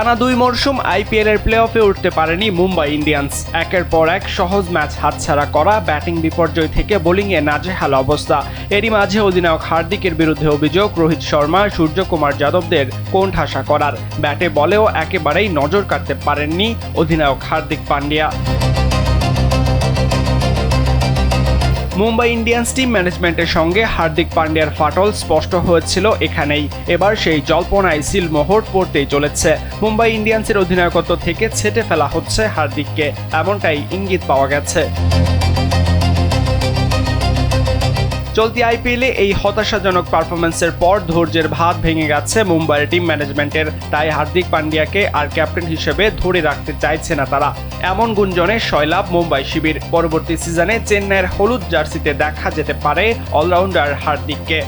টানা 2 মরশুম আইপিএল এর প্লে অফে উঠতে পারেনি মুম্বাই ইন্ডিয়ান্স। একের পর এক সহজ ম্যাচ হাতছাড়া করা, ব্যাটিং বিপর্যয় থেকে বোলিংয়ে নাজেহাল অবস্থা। এরই মাঝে অধিনায়ক হার্দিকের বিরুদ্ধে অভিযোগ রোহিত শর্মা, সূর্যকুমার যাদবদের কোণঠাসা করার। ব্যাটে বলেও একেবারেই নজর কাটতে পারেননি অধিনায়ক হার্দিক পান্ডিয়া। মুম্বাই ইন্ডিয়ান্স টিম ম্যানেজমেন্টের সঙ্গে হার্দিক পান্ডিয়ার ফাটল স্পষ্ট হয়েছিল এখানেই। এবার সেই জল্পনায় সিলমোহর পড়তেই চলেছে। মুম্বাই ইন্ডিয়ান্সের অধিনায়কত্ব থেকে ছেঁটে ফেলা হচ্ছে হার্দিককে, এমনটাই ইঙ্গিত পাওয়া গেছে। চলতি আইপিএলে এই হতাশাজনক পারফরম্যান্সের পর ধৈর্যের ভাত ভেঙে গেছে মুম্বাইয়ের টিম ম্যানেজমেন্টের। তাই হার্দিক পান্ডিয়াকে আর ক্যাপ্টেন হিসেবে ধরে রাখতে চাইছে না তারা। এমন গুঞ্জনে সয়লাভ মুম্বাই শিবির। পরবর্তী সিজনে চেন্নাইয়ের হলুদ জার্সিতে দেখা যেতে পারে অলরাউন্ডার হার্দিককে।